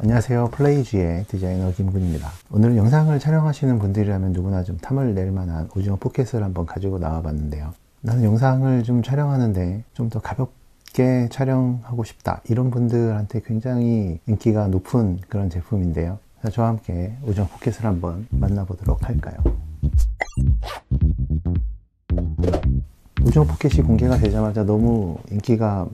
안녕하세요. 플레이지의 디자이너 김군입니다. 오늘 영상을 촬영하시는 분들이라면 누구나 좀 탐을 낼 만한 오징어 포켓을 한번 가지고 나와 봤는데요. 나는 영상을 좀 촬영하는데 좀 더 가볍게 촬영하고 싶다, 이런 분들한테 굉장히 인기가 높은 그런 제품인데요. 저와 함께 오징어 포켓을 한번 만나보도록 할까요? 오징어 포켓이 공개가 되자마자 너무 인기가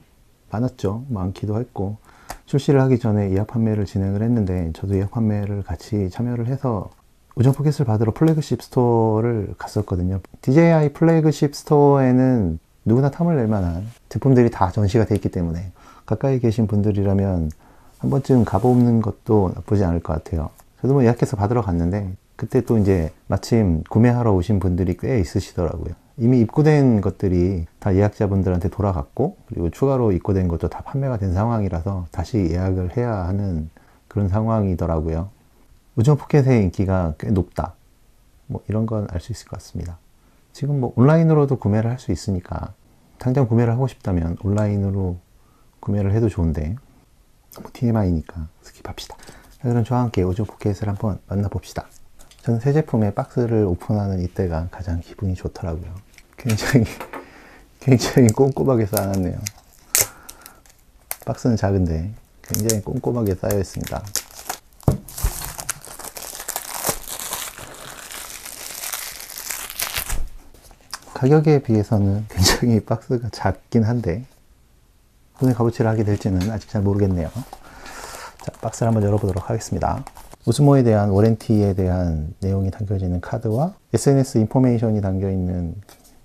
많았죠. 많기도 했고, 출시를 하기 전에 예약 판매를 진행을 했는데, 저도 예약 판매를 같이 참여를 해서 오징어 포켓을 받으러 플래그십 스토어를 갔었거든요. DJI 플래그십 스토어에는 누구나 탐을 낼 만한 제품들이 다 전시가 되어 있기 때문에 가까이 계신 분들이라면 한 번쯤 가보는 것도 나쁘지 않을 것 같아요. 저도 뭐 예약해서 받으러 갔는데, 그때 또 이제 마침 구매하러 오신 분들이 꽤 있으시더라고요. 이미 입고된 것들이 다 예약자분들한테 돌아갔고, 그리고 추가로 입고된 것도 다 판매가 된 상황이라서 다시 예약을 해야 하는 그런 상황이더라고요. 오징어 포켓의 인기가 꽤 높다, 뭐 이런 건 알 수 있을 것 같습니다. 지금 뭐 온라인으로도 구매를 할 수 있으니까 당장 구매를 하고 싶다면 온라인으로 구매를 해도 좋은데, 뭐 TMI니까 스킵합시다. 그럼 저와 함께 오징어 포켓을 한번 만나봅시다. 저는 새 제품의 박스를 오픈하는 이때가 가장 기분이 좋더라고요. 굉장히 꼼꼼하게 쌓아놨네요. 박스는 작은데 굉장히 꼼꼼하게 쌓여 있습니다. 가격에 비해서는 굉장히 박스가 작긴 한데, 손에 값어치를 하게 될지는 아직 잘 모르겠네요. 자, 박스를 한번 열어보도록 하겠습니다. 오스모에 대한 워런티에 대한 내용이 담겨지는 카드와 SNS 인포메이션이 담겨있는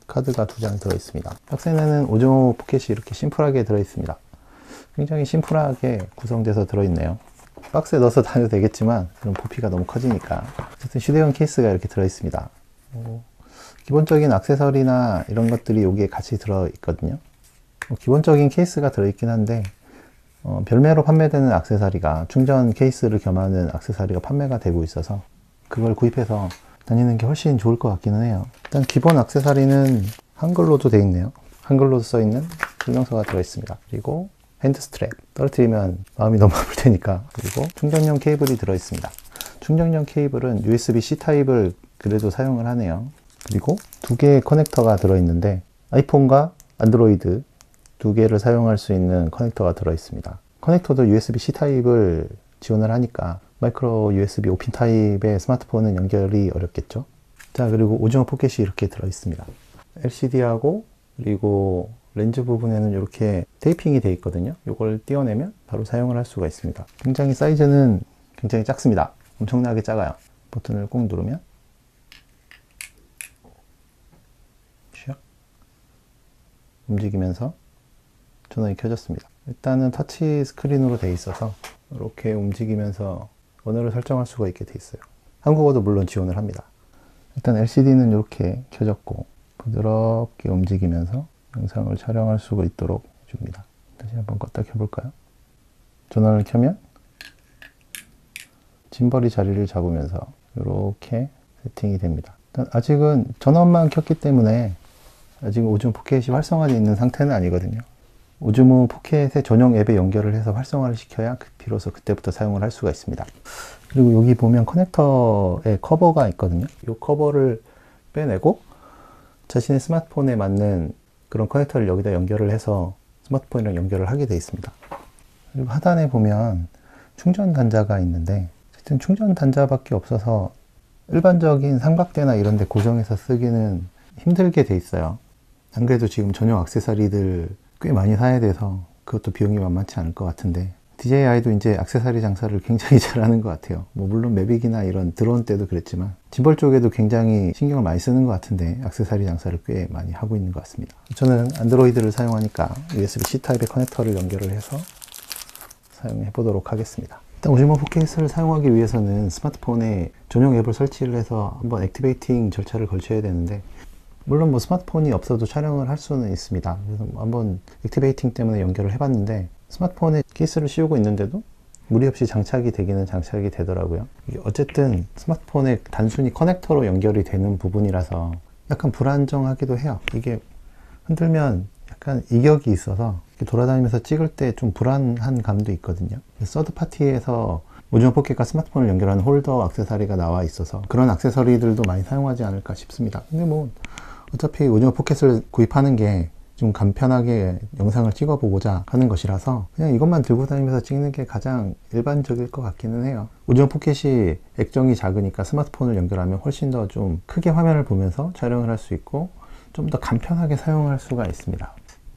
카드가 2장 들어있습니다. 박스에는 오징어 포켓이 이렇게 심플하게 들어있습니다. 굉장히 심플하게 구성돼서 들어있네요. 박스에 넣어서 다녀도 되겠지만 그럼 부피가 너무 커지니까 어쨌든 휴대용 케이스가 이렇게 들어있습니다. 기본적인 액세서리나 이런 것들이 여기에 같이 들어있거든요. 기본적인 케이스가 들어있긴 한데, 별매로 판매되는 액세서리가, 충전 케이스를 겸하는 액세서리가 판매가 되고 있어서 그걸 구입해서 다니는 게 훨씬 좋을 것 같기는 해요. 일단 기본 액세서리는 한글로도 되어 있네요. 한글로도 써있는 설명서가 들어있습니다. 그리고 핸드 스트랩, 떨어뜨리면 마음이 너무 아플 테니까. 그리고 충전용 케이블이 들어있습니다. 충전용 케이블은 USB-C 타입을 그래도 사용을 하네요. 그리고 2개의 커넥터가 들어있는데, 아이폰과 안드로이드 2개를 사용할 수 있는 커넥터가 들어있습니다. 커넥터도 USB-C 타입을 지원을 하니까 마이크로 USB 5핀 타입의 스마트폰은 연결이 어렵겠죠. 자, 그리고 오징어 포켓이 이렇게 들어있습니다. LCD하고 그리고 렌즈 부분에는 이렇게 테이핑이 되어 있거든요. 이걸 떼어내면 바로 사용을 할 수가 있습니다. 굉장히 사이즈는 굉장히 작습니다. 엄청나게 작아요. 버튼을 꾹 누르면 움직이면서 전원이 켜졌습니다. 일단은 터치 스크린으로 되어 있어서 이렇게 움직이면서 언어를 설정할 수가 있게 되어 있어요. 한국어도 물론 지원을 합니다. 일단 LCD는 이렇게 켜졌고, 부드럽게 움직이면서 영상을 촬영할 수가 있도록 해줍니다. 다시 한번 껐다 켜볼까요? 전원을 켜면 짐벌이 자리를 잡으면서 이렇게 세팅이 됩니다. 일단 아직은 전원만 켰기 때문에 아직 오징어 포켓이 활성화되어 있는 상태는 아니거든요. 오징어 포켓의 전용 앱에 연결을 해서 활성화를 시켜야 비로소 그때부터 사용을 할 수가 있습니다. 그리고 여기 보면 커넥터에 커버가 있거든요. 이 커버를 빼내고 자신의 스마트폰에 맞는 그런 커넥터를 여기다 연결을 해서 스마트폰이랑 연결을 하게 되어 있습니다. 그리고 하단에 보면 충전 단자가 있는데, 어쨌든 충전 단자밖에 없어서 일반적인 삼각대나 이런 데 고정해서 쓰기는 힘들게 돼 있어요. 안 그래도 지금 전용 액세서리들 꽤 많이 사야 돼서 그것도 비용이 만만치 않을 것 같은데, DJI도 이제 액세서리 장사를 굉장히 잘하는 것 같아요. 뭐 물론 매빅이나 이런 드론 때도 그랬지만 짐벌 쪽에도 굉장히 신경을 많이 쓰는 것 같은데 액세서리 장사를 꽤 많이 하고 있는 것 같습니다. 저는 안드로이드를 사용하니까 USB-C 타입의 커넥터를 연결을 해서 사용해 보도록 하겠습니다. 일단 오징어 포켓을 사용하기 위해서는 스마트폰에 전용 앱을 설치를 해서 한번 액티베이팅 절차를 거쳐야 되는데, 물론 뭐 스마트폰이 없어도 촬영을 할 수는 있습니다. 그래서 한번 액티베이팅 때문에 연결을 해봤는데, 스마트폰에 케이스를 씌우고 있는데도 무리 없이 장착이 되기는 장착이 되더라고요. 이게 어쨌든 스마트폰에 단순히 커넥터로 연결이 되는 부분이라서 약간 불안정하기도 해요. 이게 흔들면 약간 이격이 있어서 돌아다니면서 찍을 때 좀 불안한 감도 있거든요. 서드 파티에서 오징어 포켓과 스마트폰을 연결하는 홀더 액세서리가 나와 있어서 그런 액세서리들도 많이 사용하지 않을까 싶습니다. 근데 뭐 어차피 오징어 포켓을 구입하는 게 좀 간편하게 영상을 찍어보고자 하는 것이라서 그냥 이것만 들고 다니면서 찍는 게 가장 일반적일 것 같기는 해요. 오징어 포켓이 액정이 작으니까 스마트폰을 연결하면 훨씬 더 좀 크게 화면을 보면서 촬영을 할 수 있고 좀 더 간편하게 사용할 수가 있습니다.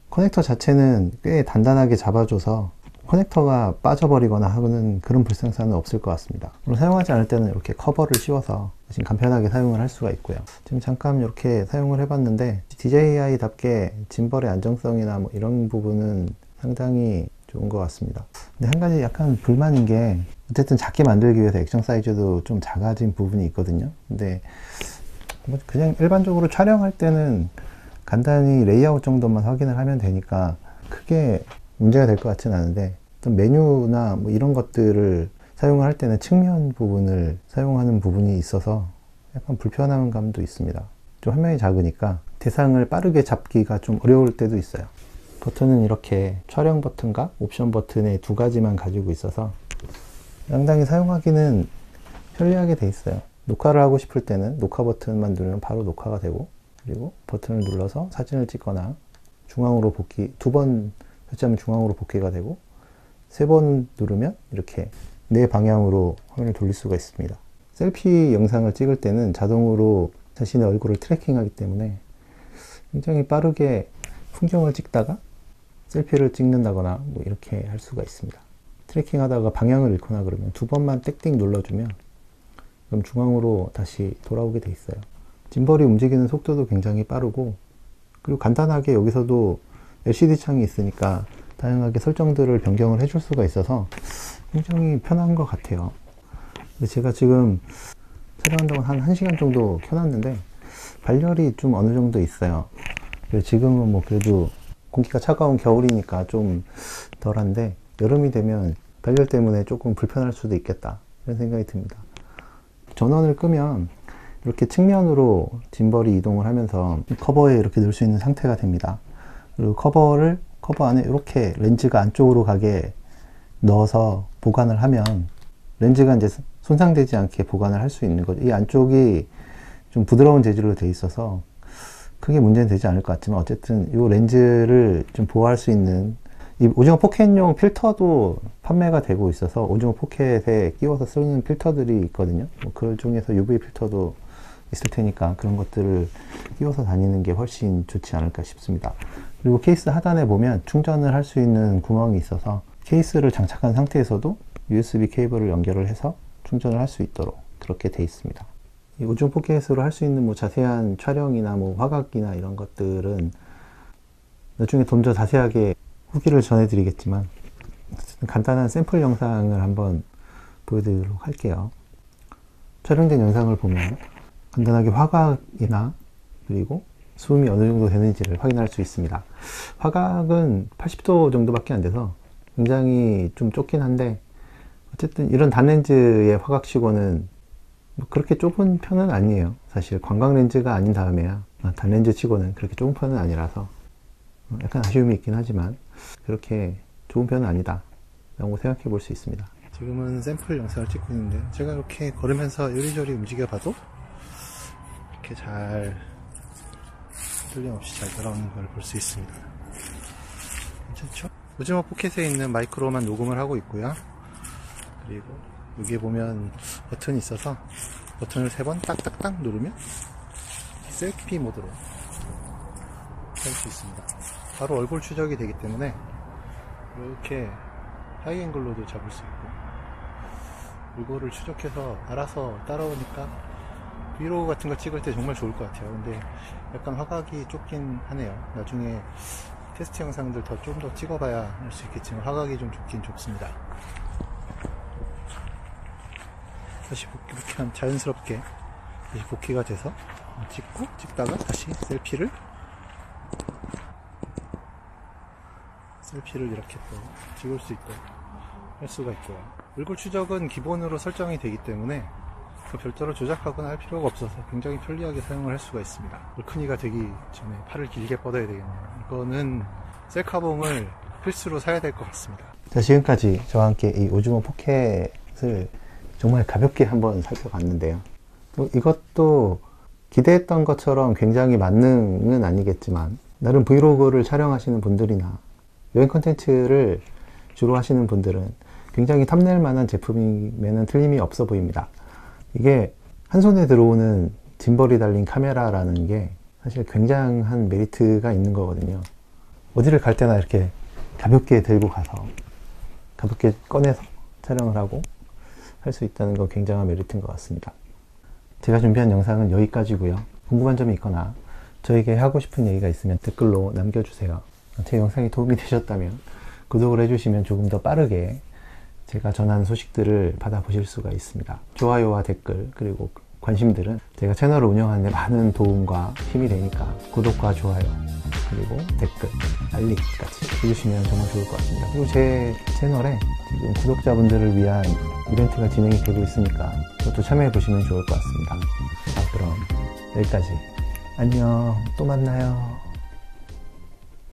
커넥터 자체는 꽤 단단하게 잡아줘서 커넥터가 빠져버리거나 하는 그런 불상사는 없을 것 같습니다. 사용하지 않을 때는 이렇게 커버를 씌워서 지금 간편하게 사용을 할 수가 있고요. 지금 잠깐 이렇게 사용을 해봤는데 DJI답게 짐벌의 안정성이나 뭐 이런 부분은 상당히 좋은 것 같습니다. 근데 한 가지 약간 불만인 게 어쨌든 작게 만들기 위해서 액정 사이즈도 좀 작아진 부분이 있거든요. 근데 그냥 일반적으로 촬영할 때는 간단히 레이아웃 정도만 확인을 하면 되니까 크게 문제가 될 것 같지는 않은데 어떤 메뉴나 뭐 이런 것들을 사용을 할 때는 측면 부분을 사용하는 부분이 있어서 약간 불편한 감도 있습니다. 좀 화면이 작으니까 대상을 빠르게 잡기가 좀 어려울 때도 있어요. 버튼은 이렇게 촬영 버튼과 옵션 버튼의 두 가지만 가지고 있어서 상당히 사용하기는 편리하게 돼 있어요. 녹화를 하고 싶을 때는 녹화 버튼만 누르면 바로 녹화가 되고, 그리고 버튼을 눌러서 사진을 찍거나 중앙으로 복귀, 두 번 설정하면 중앙으로 복귀가 되고, 세 번 누르면 이렇게 네 방향으로 화면을 돌릴 수가 있습니다. 셀피 영상을 찍을 때는 자동으로 자신의 얼굴을 트래킹하기 때문에 굉장히 빠르게 풍경을 찍다가 셀피를 찍는다거나 뭐 이렇게 할 수가 있습니다. 트래킹 하다가 방향을 잃거나 그러면 두 번만 땡땡 눌러주면 그럼 중앙으로 다시 돌아오게 돼 있어요. 짐벌이 움직이는 속도도 굉장히 빠르고, 그리고 간단하게 여기서도 LCD 창이 있으니까 다양하게 설정들을 변경을 해줄 수가 있어서 굉장히 편한 것 같아요. 근데 제가 지금 촬영한다고 한 1시간 정도 켜놨는데 발열이 좀 어느 정도 있어요. 지금은 뭐 그래도 공기가 차가운 겨울이니까 좀 덜한데 여름이 되면 발열 때문에 조금 불편할 수도 있겠다 이런 생각이 듭니다. 전원을 끄면 이렇게 측면으로 짐벌이 이동을 하면서 커버에 이렇게 넣을 수 있는 상태가 됩니다. 그리고 커버 안에 이렇게 렌즈가 안쪽으로 가게 넣어서 보관을 하면 렌즈가 이제 손상되지 않게 보관을 할 수 있는 거죠. 이 안쪽이 좀 부드러운 재질로 되어 있어서 크게 문제는 되지 않을 것 같지만, 어쨌든 이 렌즈를 좀 보호할 수 있는 이 오징어 포켓용 필터도 판매가 되고 있어서 오징어 포켓에 끼워서 쓰는 필터들이 있거든요. 뭐 그 중에서 UV 필터도 있을 테니까 그런 것들을 끼워서 다니는 게 훨씬 좋지 않을까 싶습니다. 그리고 케이스 하단에 보면 충전을 할 수 있는 구멍이 있어서 케이스를 장착한 상태에서도 USB 케이블을 연결을 해서 충전을 할 수 있도록 그렇게 돼 있습니다. 이 오징어 포켓으로 할 수 있는 뭐 자세한 촬영이나 뭐 화각이나 이런 것들은 나중에 좀 더 자세하게 후기를 전해드리겠지만, 간단한 샘플 영상을 한번 보여드리도록 할게요. 촬영된 영상을 보면 간단하게 화각이나 그리고 수음이 어느 정도 되는지를 확인할 수 있습니다. 화각은 80도 정도밖에 안 돼서 굉장히 좀 좁긴 한데, 어쨌든 이런 단렌즈의 화각치고는 뭐 그렇게 좁은 편은 아니에요. 사실 관광 렌즈가 아닌 다음에야 단렌즈 치고는 그렇게 좁은 편은 아니라서 약간 아쉬움이 있긴 하지만 그렇게 좋은 편은 아니다 라고 생각해 볼 수 있습니다. 지금은 샘플 영상을 찍고 있는데 제가 이렇게 걸으면서 요리조리 움직여 봐도 이렇게 잘 틀림없이 잘 돌아오는 걸 볼 수 있습니다. 괜찮죠? 오징어 포켓에 있는 마이크로만 녹음을 하고 있고요. 그리고 여기에 보면 버튼이 있어서 버튼을 3번 딱딱딱 누르면 셀피 모드로 할 수 있습니다. 바로 얼굴 추적이 되기 때문에 이렇게 하이앵글로도 잡을 수 있고, 얼굴을 추적해서 알아서 따라오니까 브이로그 같은 거 찍을 때 정말 좋을 것 같아요. 근데 약간 화각이 좁긴 하네요. 나중에 테스트 영상들 좀 더 찍어봐야 할 수 있겠지만 화각이 좀 좁긴 좁습니다. 다시 이렇게 하면 자연스럽게 다시 복귀가 돼서 찍고 찍다가 다시 셀피를 이렇게 또 찍을 수 있도록 할 수가 있고요. 얼굴 추적은 기본으로 설정이 되기 때문에 별도로 조작하거나 할 필요가 없어서 굉장히 편리하게 사용을 할 수가 있습니다. 얼큰이가 되기 전에 팔을 길게 뻗어야 되겠네요. 이거는 셀카봉을 필수로 사야 될 것 같습니다. 자, 지금까지 저와 함께 이 오징어 포켓을 것을 정말 가볍게 한번 살펴봤는데요. 또 이것도 기대했던 것처럼 굉장히 만능은 아니겠지만 나름 브이로그를 촬영하시는 분들이나 여행 컨텐츠를 주로 하시는 분들은 굉장히 탐낼 만한 제품이면 틀림이 없어 보입니다. 이게 한 손에 들어오는 짐벌이 달린 카메라라는 게 사실 굉장한 메리트가 있는 거거든요. 어디를 갈 때나 이렇게 가볍게 들고 가서 가볍게 꺼내서 촬영을 하고 할 수 있다는 건 굉장한 메리트인 것 같습니다. 제가 준비한 영상은 여기까지고요. 궁금한 점이 있거나 저에게 하고 싶은 얘기가 있으면 댓글로 남겨주세요. 제 영상이 도움이 되셨다면 구독을 해주시면 조금 더 빠르게 제가 전하는 소식들을 받아보실 수가 있습니다. 좋아요와 댓글 그리고 관심들은 제가 채널을 운영하는 데 많은 도움과 힘이 되니까 구독과 좋아요 그리고 댓글, 알리기까지 해주시면 정말 좋을 것 같습니다. 그리고 제 채널에 지금 구독자분들을 위한 이벤트가 진행이 되고 있으니까 그것도 참여해 보시면 좋을 것 같습니다. 자, 그럼 여기까지. 안녕. 또 만나요.